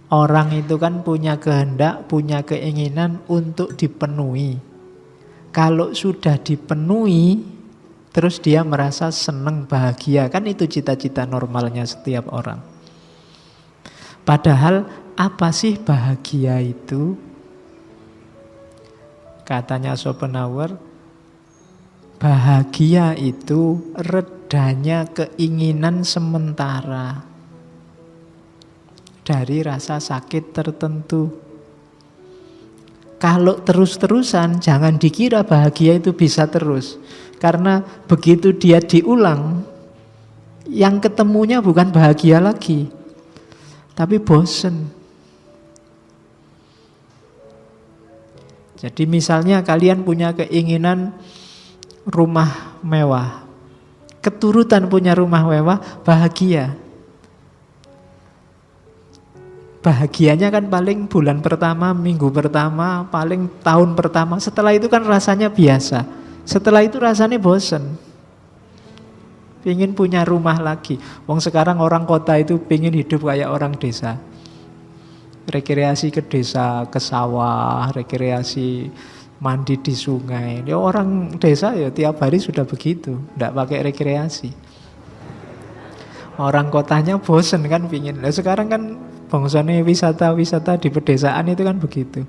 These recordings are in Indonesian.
Orang itu kan punya kehendak, punya keinginan untuk dipenuhi. Kalau sudah dipenuhi, terus dia merasa senang, bahagia. Kan itu cita-cita normalnya setiap orang. Padahal apa sih bahagia itu? Katanya Schopenhauer, bahagia itu redanya keinginan sementara dari rasa sakit tertentu. Kalau terus-terusan, jangan dikira bahagia itu bisa terus. Karena begitu dia diulang, yang ketemunya bukan bahagia lagi, tapi bosen. Jadi misalnya kalian punya keinginan rumah mewah, keturutan punya rumah mewah, bahagia. Bahagianya kan paling bulan pertama, minggu pertama, paling tahun pertama. Setelah itu kan rasanya biasa. Setelah itu rasanya bosen. Pingin punya rumah lagi. Wong sekarang orang kota itu pingin hidup kayak orang desa. Rekreasi ke desa, ke sawah, rekreasi mandi di sungai. Ya orang desa ya tiap hari sudah begitu, tidak pakai rekreasi. Orang kotanya bosen kan pingin. Nah, sekarang kan bangsane wisata-wisata di pedesaan itu kan begitu.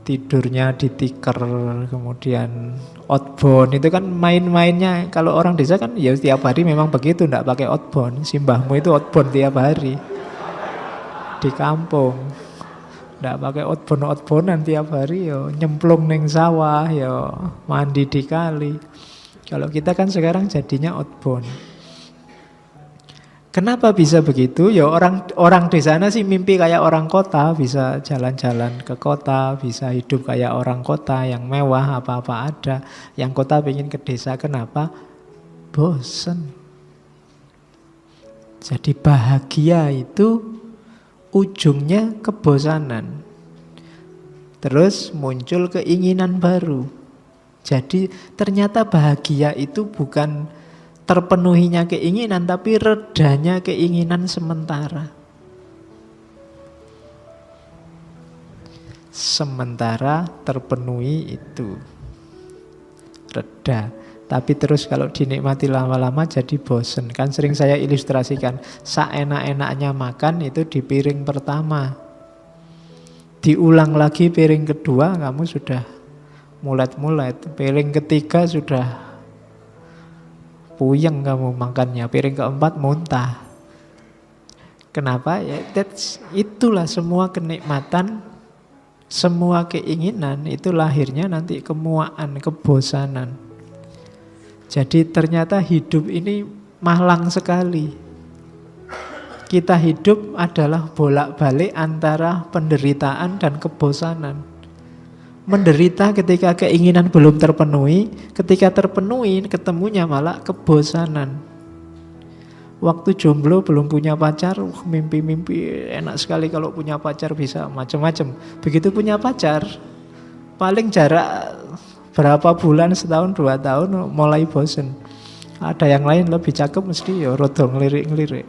Tidurnya di tikar, kemudian outbound, itu kan main-mainnya. Kalau orang desa kan ya setiap hari memang begitu, tidak pakai outbound. Simbahmu itu outbound tiap hari di kampung, tidak pakai outbound-outboundan tiap hari, yo nyemplung neng sawah, yo mandi di kali. Kalau kita kan sekarang jadinya outbound. Kenapa bisa begitu? Ya orang di sana sih mimpi kayak orang kota, bisa jalan-jalan ke kota, bisa hidup kayak orang kota yang mewah, apa-apa ada. Yang kota pengen ke desa, kenapa? Bosen. Jadi bahagia itu ujungnya kebosanan. Terus muncul keinginan baru. Jadi ternyata bahagia itu bukan terpenuhinya keinginan, tapi redanya keinginan sementara. Sementara terpenuhi itu reda, tapi terus kalau dinikmati lama-lama jadi bosen. Kan sering saya ilustrasikan, seenak-enaknya makan itu di piring pertama, diulang lagi piring kedua kamu sudah mulet-mulet, piring ketiga sudah puyeng kamu makannya, piring keempat muntah. Kenapa? Ya itulah semua kenikmatan, semua keinginan itu lahirnya nanti kemuaan, kebosanan. Jadi ternyata hidup ini malang sekali. Kita hidup adalah bolak-balik antara penderitaan dan kebosanan. Menderita ketika keinginan belum terpenuhi, ketika terpenuhi ketemunya malah kebosanan. Waktu jomblo belum punya pacar, mimpi-mimpi enak sekali kalau punya pacar bisa macam-macam. Begitu punya pacar, paling jarak berapa bulan, setahun, 2 tahun mulai bosen. Ada yang lain lebih cakep mesti ya rodo ngelirik-ngelirik.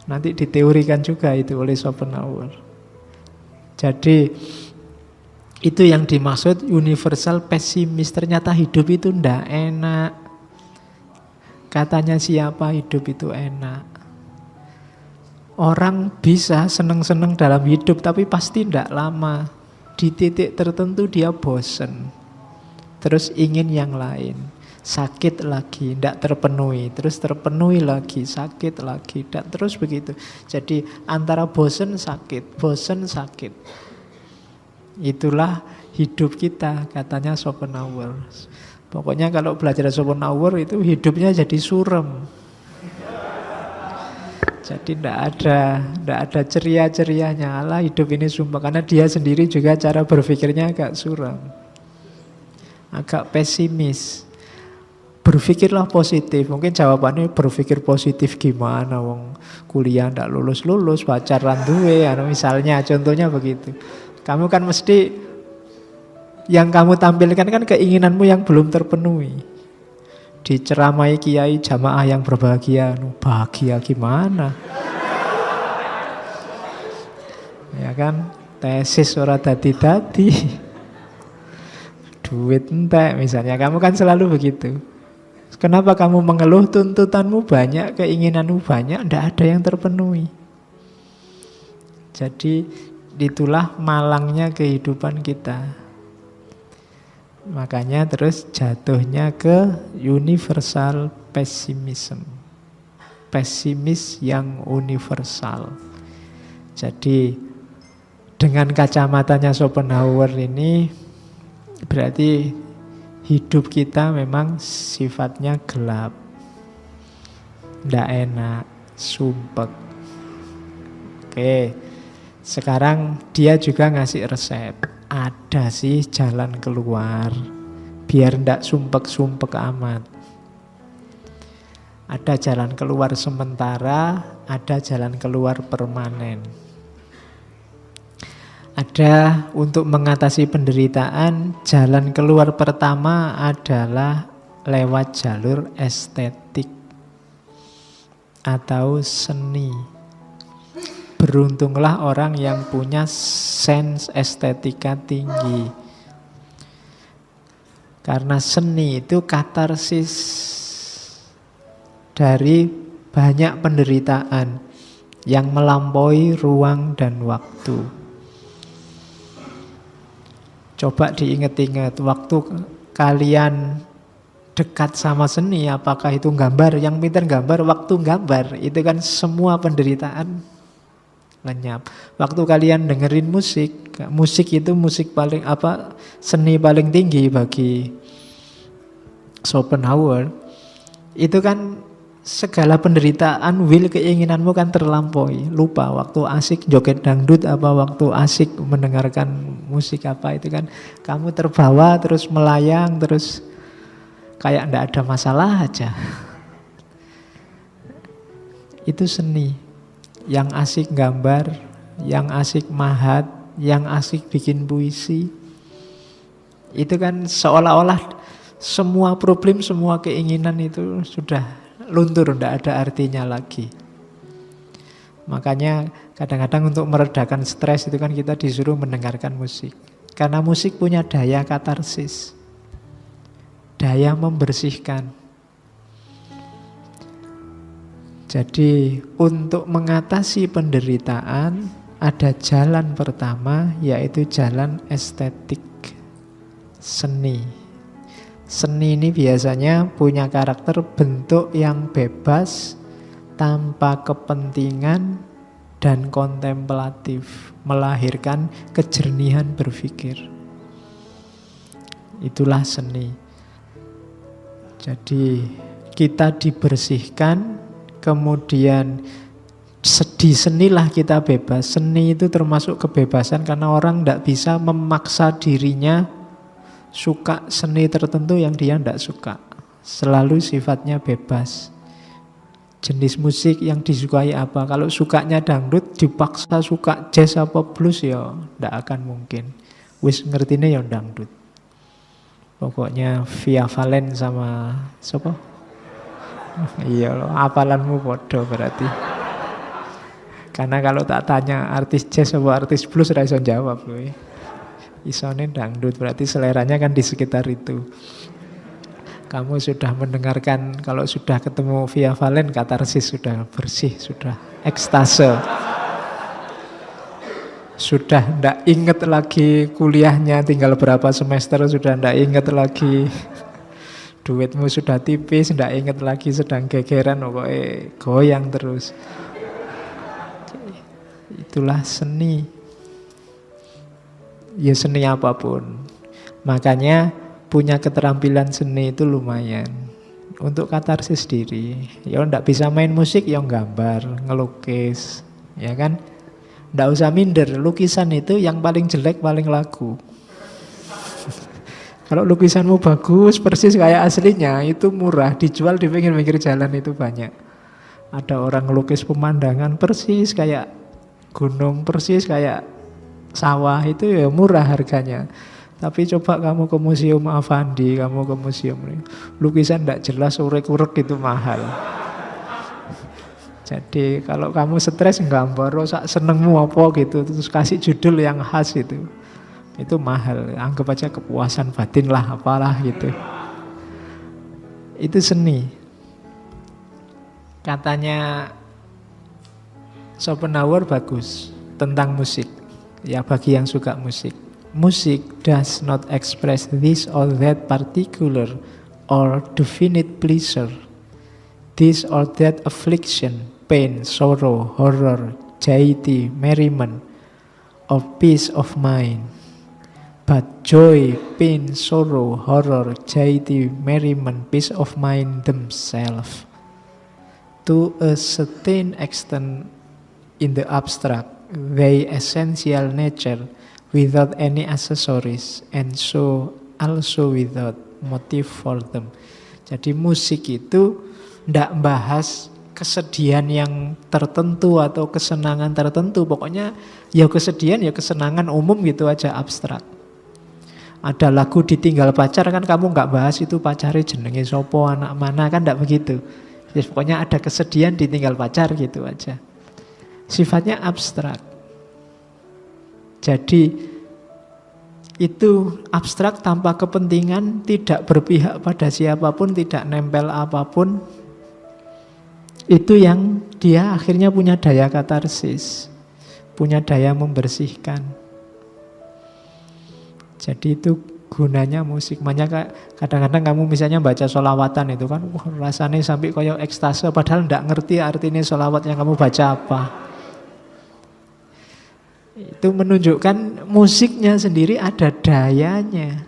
Nanti diteorikan juga itu oleh Schopenhauer. Jadi itu yang dimaksud universal pesimis. Ternyata hidup itu ndak enak. Katanya siapa hidup itu enak? Orang bisa seneng-seneng dalam hidup, tapi pasti ndak lama. Di titik tertentu dia bosen, terus ingin yang lain. Sakit lagi, ndak terpenuhi, terus terpenuhi lagi, sakit lagi, dan terus begitu. Jadi antara bosen sakit, bosen sakit. Itulah hidup kita, katanya Schopenhauer. Pokoknya kalau belajar Schopenhauer itu hidupnya jadi surem. Jadi tidak ada ceria-cerianya. Allah hidup ini sumpah, karena dia sendiri juga cara berpikirnya agak suram, agak pesimis. Berpikirlah positif. Mungkin jawabannya berpikir positif gimana? Wong kuliah ndak lulus-lulus, pacaran duwe, misalnya contohnya begitu. Kamu kan mesti yang kamu tampilkan kan keinginanmu yang belum terpenuhi. Diceramai kiai jamaah yang berbahagia, bahagia gimana? kan? Tesis ora dadi-dadi. Duit entek misalnya. Kamu kan selalu begitu. Kenapa kamu mengeluh? Tuntutanmu banyak, keinginanmu banyak, tidak ada yang terpenuhi. Jadi itulah malangnya kehidupan kita. Makanya terus jatuhnya ke universal pessimism. Pesimis yang universal. Jadi dengan kacamatanya Schopenhauer ini berarti hidup kita memang sifatnya gelap, ndak enak, sumpek. Oke, sekarang dia juga ngasih resep. Ada sih jalan keluar, biar ndak sumpek-sumpek amat. Ada jalan keluar sementara, ada jalan keluar permanen. Ada untuk mengatasi penderitaan, jalan keluar pertama adalah lewat jalur estetik atau seni. Beruntunglah orang yang punya sense estetika tinggi. Karena seni itu katarsis dari banyak penderitaan yang melampaui ruang dan waktu. Coba diingat-ingat, waktu kalian dekat sama seni, apakah itu gambar? Yang pintar gambar, waktu gambar, itu kan semua penderitaan lenyap. Waktu kalian dengerin musik, musik itu musik paling seni paling tinggi bagi Schopenhauer. Itu kan segala penderitaan, keinginanmu kan terlampaui. Lupa waktu asik joget dangdut apa, waktu asik mendengarkan musik apa, itu kan kamu terbawa terus melayang terus kayak ndak ada masalah aja. Itu seni. Yang asik gambar, yang asik mahat, yang asik bikin puisi. Itu kan seolah-olah semua problem, semua keinginan itu sudah luntur, tidak ada artinya lagi. Makanya kadang-kadang untuk meredakan stres itu kan kita disuruh mendengarkan musik. Karena musik punya daya katarsis, daya membersihkan. Jadi untuk mengatasi penderitaan ada jalan pertama, yaitu jalan estetik, seni. Seni ini biasanya punya karakter bentuk yang bebas, tanpa kepentingan dan kontemplatif, melahirkan kejernihan berpikir. Itulah seni. Jadi kita dibersihkan, kemudian di senilah kita bebas. Seni itu termasuk kebebasan karena orang tidak bisa memaksa dirinya suka seni tertentu yang dia tidak suka. Selalu sifatnya bebas. Jenis musik yang disukai apa? Kalau sukanya dangdut dipaksa suka jazz apa blues ya tidak akan mungkin. Wis ngertine ya dangdut. Pokoknya Via Valen sama siapa? Iya loh, hafalanmu bodoh berarti. Karena kalau tak tanya artis jazz apa artis blues ora iso jawab kowe. Isone dangdut, berarti seleranya kan di sekitar itu. Kamu sudah mendengarkan, kalau sudah ketemu Via Valen, katarsis sudah bersih, sudah ekstase. Sudah ndak inget lagi kuliahnya tinggal berapa semester, sudah ndak inget lagi. Duitmu sudah tipis, ndak inget lagi sedang gegeran, pokoknya goyang terus. Itulah seni. Ya seni apapun. Makanya punya keterampilan seni itu lumayan untuk katarsis diri. Ya ndak bisa main musik, ya gambar, ngelukis, ya kan? Ndak usah minder, lukisan itu yang paling jelek paling laku. Kalau lukisanmu bagus, persis kayak aslinya, itu murah, dijual di pinggir-pinggir jalan itu banyak. Ada orang ngelukis pemandangan persis kayak gunung, persis kayak sawah, itu ya murah harganya. Tapi coba kamu ke Museum Affandi, kamu ke museum ini, lukisan tidak jelas, urek-urek itu mahal. Jadi kalau kamu stres nggambar sak senengmu apa gitu, terus kasih judul yang khas itu mahal. Anggap aja kepuasan batin lah, apalah gitu. Itu seni. Katanya Schopenhauer bagus tentang musik. Ya bagi yang suka musik. Music does not express this or that particular or definite pleasure, this or that affliction, pain, sorrow, horror, gaiety, merriment, or peace of mind. But joy, pain, sorrow, horror, gaiety, merriment, peace of mind themselves, to a certain extent in the abstract, they essential nature without any accessories, and so also without motive for them. Jadi musik itu tidak bahas kesedihan yang tertentu atau kesenangan tertentu. Pokoknya ya kesedihan ya kesenangan umum gitu aja, abstrak. Ada lagu ditinggal pacar kan kamu nggak bahas itu pacarnya jenenge sopo, anak mana, kan tidak begitu. Ya, pokoknya ada kesedihan ditinggal pacar gitu aja. Sifatnya abstrak. Jadi itu abstrak tanpa kepentingan, tidak berpihak pada siapapun, tidak nempel apapun. Itu yang dia akhirnya punya daya katarsis, punya daya membersihkan. Jadi itu gunanya musik. Makanya kadang-kadang kamu misalnya baca sholawatan itu kan rasanya sampai koyo ekstase, padahal tidak ngerti artinya sholawat yang kamu baca apa. Itu menunjukkan musiknya sendiri ada dayanya,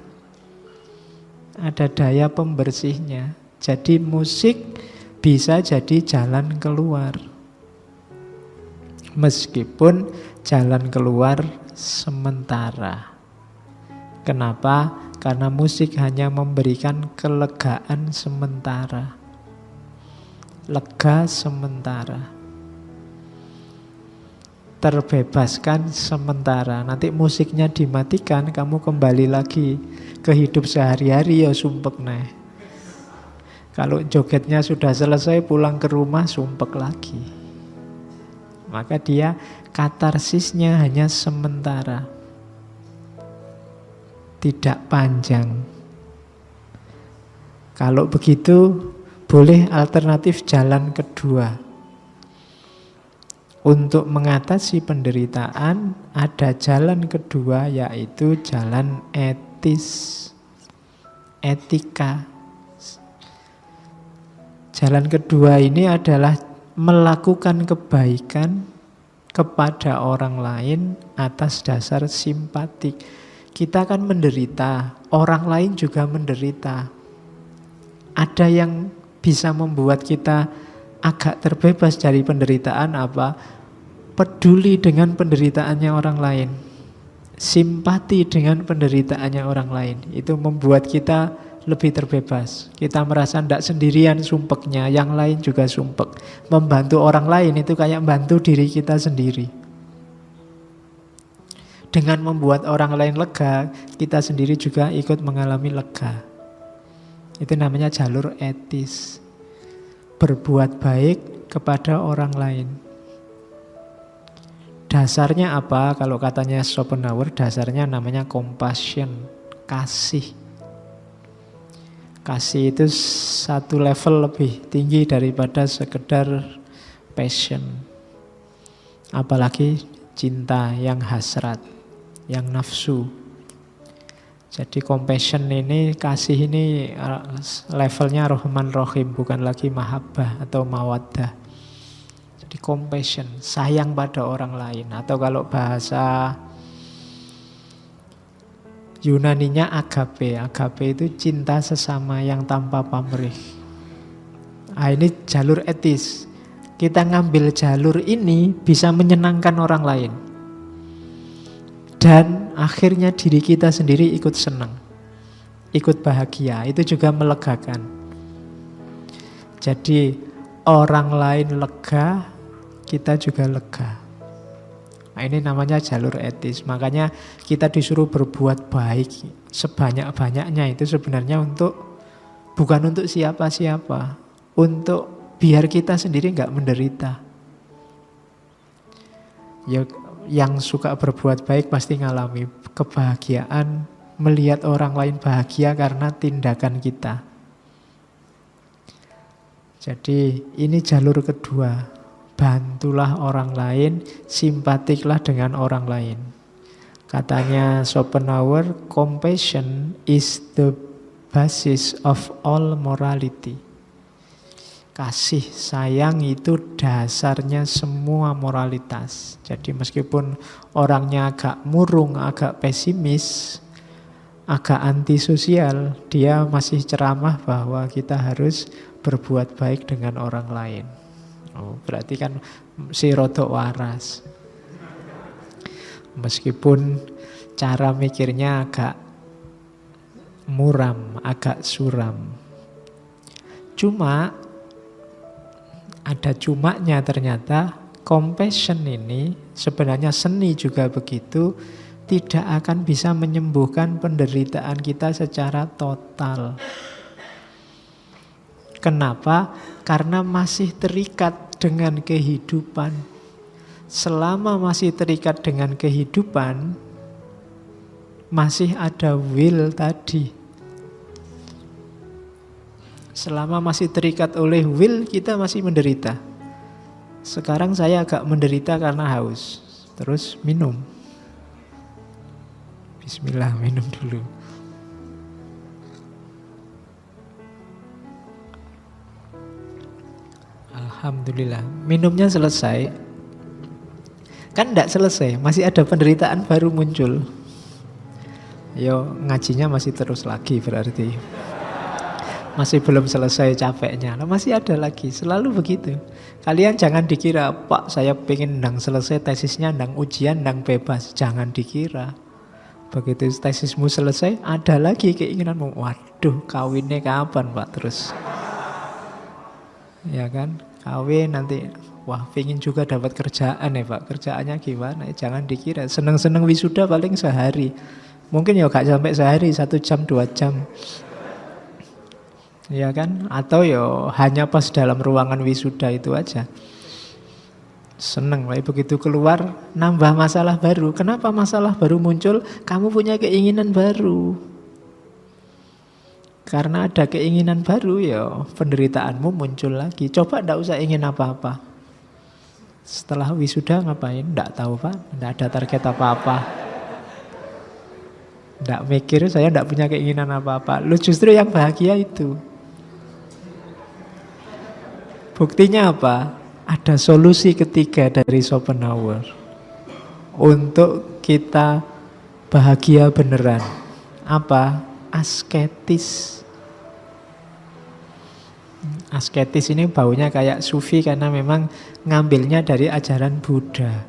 ada daya pembersihnya. Jadi musik bisa jadi jalan keluar, meskipun jalan keluar sementara. Kenapa? Karena musik hanya memberikan kelegaan sementara, lega sementara, terbebaskan sementara. Nanti musiknya dimatikan, kamu kembali lagi ke hidup sehari-hari ya sumpek nih. Kalau jogetnya sudah selesai, pulang ke rumah sumpek lagi. Maka dia katarsisnya hanya sementara, tidak panjang. Kalau begitu boleh alternatif jalan kedua. Untuk mengatasi penderitaan ada jalan kedua, yaitu jalan etis, etika. Jalan kedua ini adalah melakukan kebaikan kepada orang lain atas dasar simpatik. Kita kan menderita, orang lain juga menderita. Ada yang bisa membuat kita agak terbebas dari penderitaan apa? Peduli dengan penderitaannya orang lain, simpati dengan penderitaannya orang lain. Itu membuat kita lebih terbebas. Kita merasa tidak sendirian sumpeknya, yang lain juga sumpek. Membantu orang lain itu kayak membantu diri kita sendiri. Dengan membuat orang lain lega, kita sendiri juga ikut mengalami lega. Itu namanya jalur etis. Berbuat baik kepada orang lain. Dasarnya apa? Kalau katanya Schopenhauer, dasarnya namanya compassion, kasih. Kasih itu satu level lebih tinggi daripada sekedar passion. Apalagi cinta yang hasrat, yang nafsu. Jadi compassion ini, kasih ini levelnya Rahman Rahim, bukan lagi mahabbah atau mawaddah. Jadi compassion, sayang pada orang lain. Atau kalau bahasa Yunaninya agape. Agape itu cinta sesama yang tanpa pamrih. Nah, ini jalur etis. Kita ngambil jalur ini bisa menyenangkan orang lain. Dan akhirnya diri kita sendiri ikut senang, ikut bahagia. Itu juga melegakan. Jadi orang lain lega, kita juga lega. Nah, ini namanya jalur etis. Makanya kita disuruh berbuat baik sebanyak-banyaknya. Itu sebenarnya bukan untuk siapa-siapa, untuk biar kita sendiri nggak menderita. Ya, yang suka berbuat baik pasti ngalami kebahagiaan melihat orang lain bahagia karena tindakan kita. Jadi ini jalur kedua. Bantulah orang lain, simpatiklah dengan orang lain. Katanya Schopenhauer, compassion is the basis of all morality. Kasih sayang itu dasarnya semua moralitas. Jadi meskipun orangnya agak murung, agak pesimis, agak antisosial, dia masih ceramah bahwa kita harus berbuat baik dengan orang lain. Oh, berarti kan si rodok waras. Meskipun cara mikirnya agak muram, agak suram. Cuma ada cumanya ternyata, compassion ini sebenarnya seni juga begitu, tidak akan bisa menyembuhkan penderitaan kita secara total. Kenapa? Karena masih terikat dengan kehidupan. Selama masih terikat dengan kehidupan, masih ada will tadi. Selama masih terikat oleh will, kita masih menderita. Sekarang saya agak menderita karena haus. Terus minum. Bismillah, minum dulu. Alhamdulillah, minumnya selesai. Kan tidak selesai, masih ada penderitaan baru muncul. Yo, ngajinya masih terus lagi berarti. Masih belum selesai capeknya, masih ada lagi, selalu begitu. Kalian jangan dikira, Pak saya pengen ndang selesai tesisnya, ndang ujian, ndang bebas. Jangan dikira. Begitu tesismu selesai, ada lagi keinginanmu. Waduh, kawinnya kapan Pak terus? Ya kan, kawin nanti. Wah, pengen juga dapat kerjaan ya Pak. Kerjaannya gimana? Jangan dikira, seneng-seneng wisuda paling sehari. Mungkin ya gak sampai sehari, 1 jam, 2 jam. Ya kan? Atau ya hanya pas dalam ruangan wisuda itu aja. Seneng, begitu keluar nambah masalah baru. Kenapa masalah baru muncul? Kamu punya keinginan baru. Karena ada keinginan baru ya penderitaanmu muncul lagi. Coba ndak usah ingin apa-apa. Setelah wisuda ngapain? Ndak tahu Pak, ndak ada target apa-apa. Ndak mikir, saya ndak punya keinginan apa-apa. Lu justru yang bahagia itu. Buktinya apa? Ada solusi ketiga dari Schopenhauer untuk kita bahagia beneran. Apa? Asketis. Asketis ini baunya kayak sufi karena memang ngambilnya dari ajaran Buddha.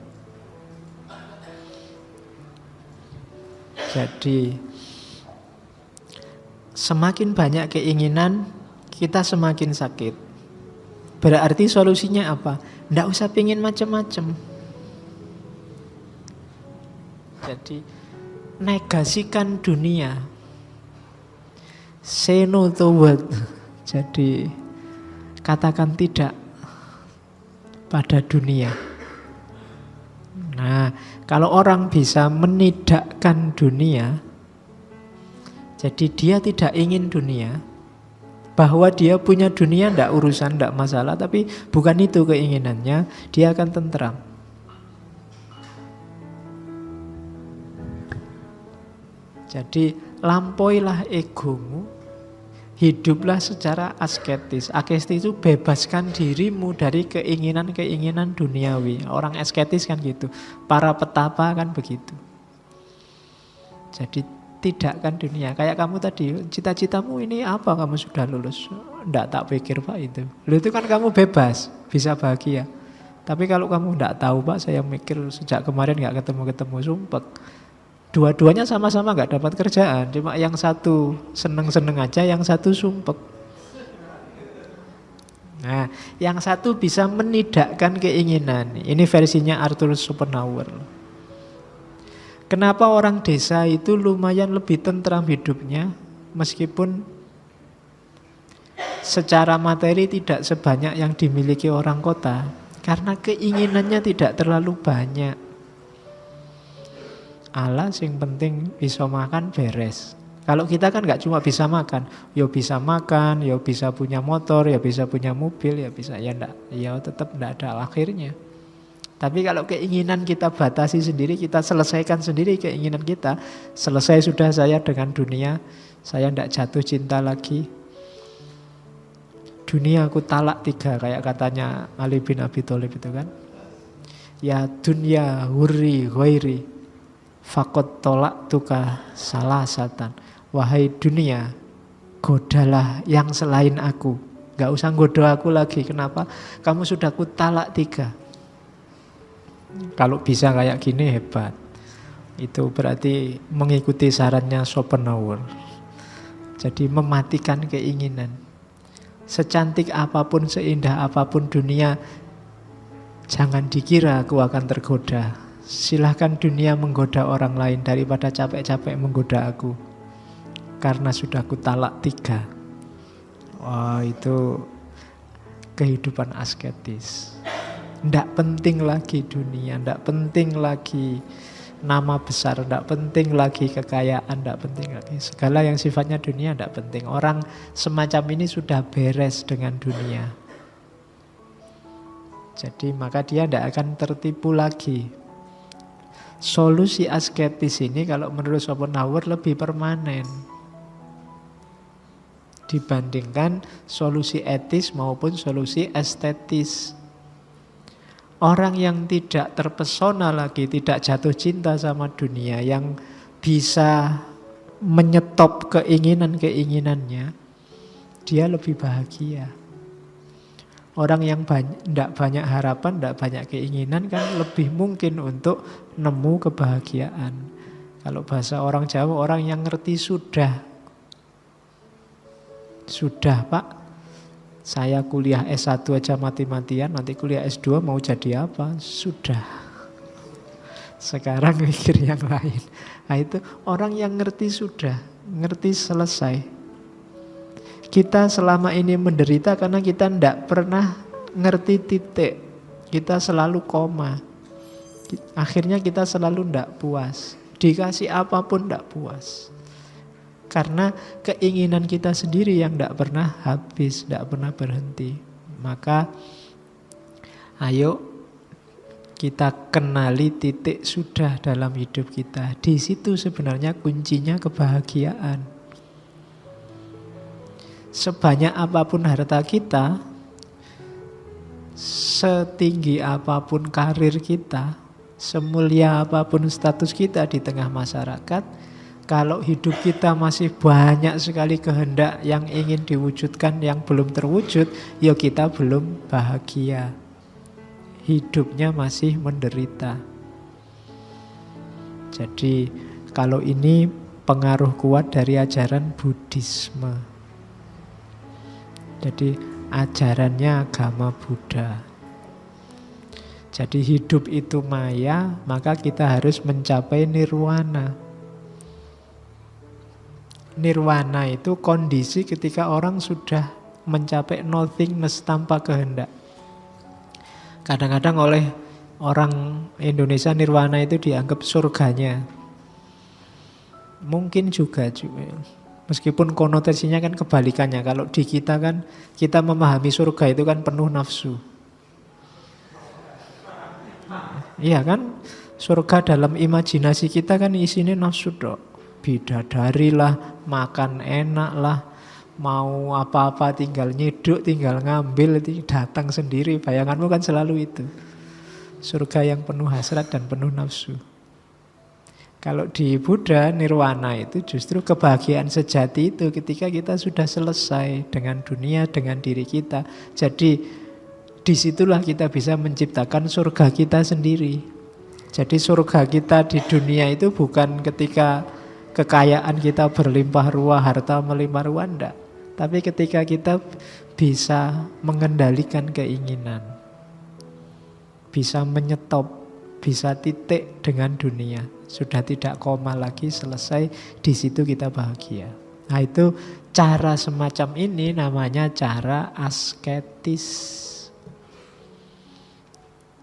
Jadi semakin banyak keinginan, kita semakin sakit. Berarti solusinya apa? Nggak usah pingin macam-macam. Jadi negasikan dunia. Say no to what. Jadi katakan tidak pada dunia. Nah, kalau orang bisa menidakkan dunia, jadi dia tidak ingin dunia. Bahwa dia punya dunia tidak urusan, tidak masalah. Tapi bukan itu keinginannya, dia akan tentram. Jadi lampauilah egomu, hiduplah secara asketis. Asketis itu bebaskan dirimu dari keinginan-keinginan duniawi. Orang asketis kan gitu. Para petapa kan begitu. Jadi tidakkan dunia. Kayak kamu tadi, cita-citamu ini apa kamu sudah lulus? Nggak tak pikir Pak itu. Itu kan kamu bebas, bisa bahagia. Tapi kalau kamu nggak tahu Pak, saya mikir sejak kemarin nggak ketemu-ketemu, sumpek. Dua-duanya sama-sama nggak dapat kerjaan. Cuma yang satu seneng-seneng aja, yang satu sumpek. Nah, yang satu bisa menidakkan keinginan. Ini versinya Arthur Schopenhauer. Kenapa orang desa itu lumayan lebih tentram hidupnya meskipun secara materi tidak sebanyak yang dimiliki orang kota? Karena keinginannya tidak terlalu banyak. Allah sing penting bisa makan beres. Kalau kita kan nggak cuma bisa makan, ya bisa makan, ya bisa punya motor, ya bisa punya mobil, ya bisa, ya enggak, ya tetap enggak ada akhirnya. Tapi kalau keinginan kita batasi sendiri, kita selesaikan sendiri keinginan kita. Selesai sudah saya dengan dunia, saya enggak jatuh cinta lagi. Dunia aku talak 3, kayak katanya Ali bin Abi Thalib itu kan. Ya dunya hurri ghairi fakot tolak tuka salah satan. Wahai dunia, godalah yang selain aku. Gak usah godo aku lagi. Kenapa? Kamu sudah ku talak 3. Kalau bisa kayak gini hebat. Itu berarti mengikuti sarannya Schopenhauer. Jadi mematikan keinginan. Secantik apapun, seindah apapun dunia, jangan dikira aku akan tergoda. Silahkan dunia menggoda orang lain daripada capek-capek menggoda aku. Karena sudah ku talak 3. Wah, itu kehidupan asketis. Nggak penting lagi dunia, nggak penting lagi nama besar, nggak penting lagi kekayaan, nggak penting lagi. Segala yang sifatnya dunia nggak penting. Orang semacam ini sudah beres dengan dunia. Jadi maka dia nggak akan tertipu lagi. Solusi asketis ini kalau menurut Schopenhauer lebih permanen dibandingkan solusi etis maupun solusi estetis. Orang yang tidak terpesona lagi, tidak jatuh cinta sama dunia, yang bisa menyetop keinginan-keinginannya, dia lebih bahagia. Orang yang tidak banyak harapan, tidak banyak keinginan kan lebih mungkin untuk nemu kebahagiaan. Kalau bahasa orang Jawa, orang yang ngerti sudah. Sudah Pak, saya kuliah S1 aja mati-matian, nanti kuliah S2 mau jadi apa? Sudah. Sekarang mikir yang lain. Nah itu orang yang ngerti sudah, ngerti selesai. Kita selama ini menderita karena kita tidak pernah ngerti titik. Kita selalu koma. Akhirnya kita selalu tidak puas. Dikasih apapun tidak puas. Karena keinginan kita sendiri yang tidak pernah habis, tidak pernah berhenti. Maka ayo kita kenali titik sudah dalam hidup kita. Di situ sebenarnya kuncinya kebahagiaan. Sebanyak apapun harta kita, setinggi apapun karir kita, semulia apapun status kita di tengah masyarakat, kalau hidup kita masih banyak sekali kehendak yang ingin diwujudkan yang belum terwujud, ya kita belum bahagia. Hidupnya masih menderita. Jadi kalau ini pengaruh kuat dari ajaran Buddhisme. Jadi ajarannya agama Buddha. Jadi hidup itu maya, maka kita harus mencapai nirwana. Nirwana itu kondisi ketika orang sudah mencapai nothingness tanpa kehendak. Kadang-kadang oleh orang Indonesia nirwana itu dianggap surganya. Mungkin juga. Meskipun konotasinya kan kebalikannya. Kalau di kita kan, kita memahami surga itu kan penuh nafsu. Iya kan? Surga dalam imajinasi kita kan isinya nafsu dok. Bidadari lah, makan enak lah, mau apa-apa tinggal nyeduk, tinggal ngambil, datang sendiri. Bayanganmu kan selalu itu. Surga yang penuh hasrat dan penuh nafsu. Kalau di Buddha, nirwana itu justru kebahagiaan sejati itu ketika kita sudah selesai dengan dunia, dengan diri kita. Jadi disitulah kita bisa menciptakan surga kita sendiri. Jadi surga kita di dunia itu bukan ketika kekayaan kita berlimpah ruah, harta melimpah ruah, enggak. Tapi ketika kita bisa mengendalikan keinginan, bisa menyetop, bisa titik dengan dunia, sudah tidak koma lagi, selesai, di situ kita bahagia. Nah itu cara semacam ini namanya cara asketis.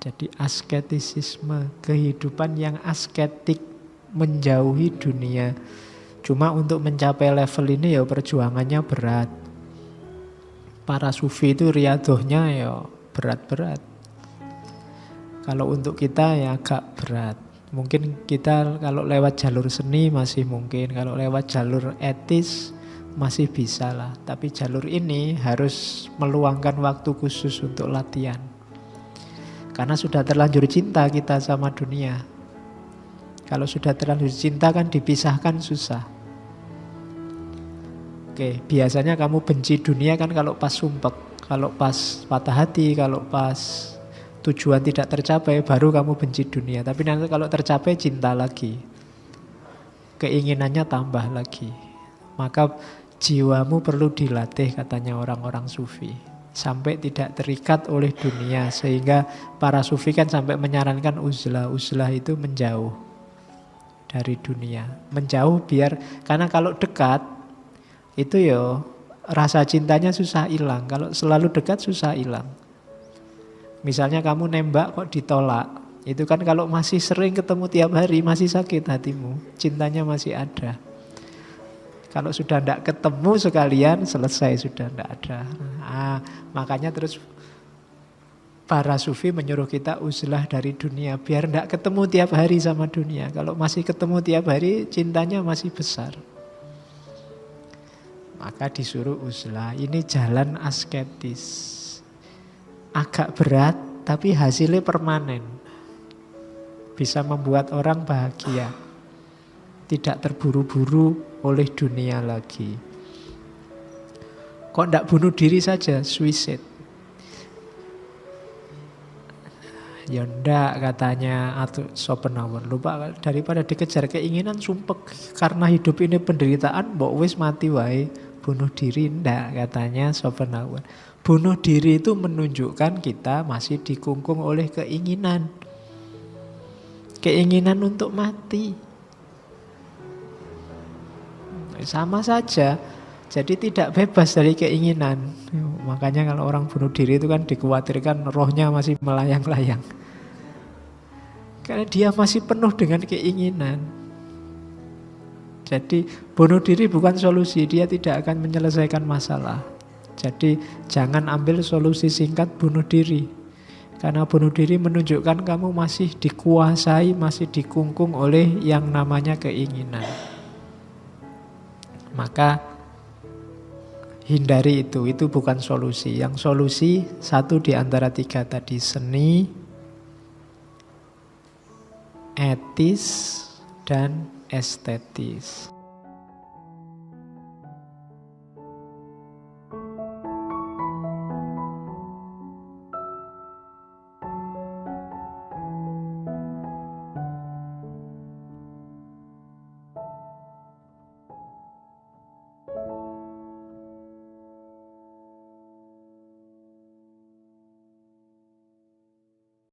Jadi asketisisme, kehidupan yang asketik, menjauhi dunia. Cuma untuk mencapai level ini ya perjuangannya berat. Para sufi itu riadohnya ya berat-berat. Kalau untuk kita ya agak berat. Mungkin kita kalau lewat jalur seni masih mungkin, kalau lewat jalur etis masih bisa lah. Tapi jalur ini harus meluangkan waktu khusus untuk latihan. Karena sudah terlanjur cinta kita sama dunia. Kalau sudah terlanjur cinta kan dipisahkan susah. Oke, biasanya kamu benci dunia kan kalau pas sumpek, kalau pas patah hati, kalau pas tujuan tidak tercapai, baru kamu benci dunia. Tapi nanti kalau tercapai cinta lagi, keinginannya tambah lagi. Maka jiwamu perlu dilatih katanya orang-orang sufi, sampai tidak terikat oleh dunia. Sehingga para sufi kan sampai menyarankan uzlah. Uzlah itu menjauh dari dunia. Menjauh biar, karena kalau dekat itu ya rasa cintanya susah hilang. Kalau selalu dekat susah hilang. Misalnya kamu nembak kok ditolak, itu kan kalau masih sering ketemu tiap hari masih sakit hatimu, cintanya masih ada. Kalau sudah tidak ketemu sekalian selesai, sudah tidak ada. Makanya terus para sufi menyuruh kita uzlah dari dunia, biar tidak ketemu tiap hari sama dunia. Kalau masih ketemu tiap hari cintanya masih besar. Maka disuruh uzlah. Ini jalan asketis. Agak berat, tapi hasilnya permanen. Bisa membuat orang bahagia. Tidak terburu-buru oleh dunia lagi. Kok tidak bunuh diri saja, suicide? Ya ndak katanya atau Schopenhauer. Lupa, daripada dikejar keinginan sumpek. Karena hidup ini penderitaan, mbok wis mati wae. Bunuh diri ndak katanya Schopenhauer. Bunuh diri itu menunjukkan kita masih dikungkung oleh keinginan. Keinginan untuk mati. Sama saja. Jadi tidak bebas dari keinginan. Makanya kalau orang bunuh diri itu kan dikhawatirkan rohnya masih melayang-layang. Karena dia masih penuh dengan keinginan. Jadi bunuh diri bukan solusi, dia tidak akan menyelesaikan masalah. Jadi jangan ambil solusi singkat bunuh diri. Karena bunuh diri menunjukkan kamu masih dikuasai, masih dikungkung oleh yang namanya keinginan. Maka hindari itu bukan solusi. Yang solusi satu di antara tiga tadi, seni, etis, dan estetis.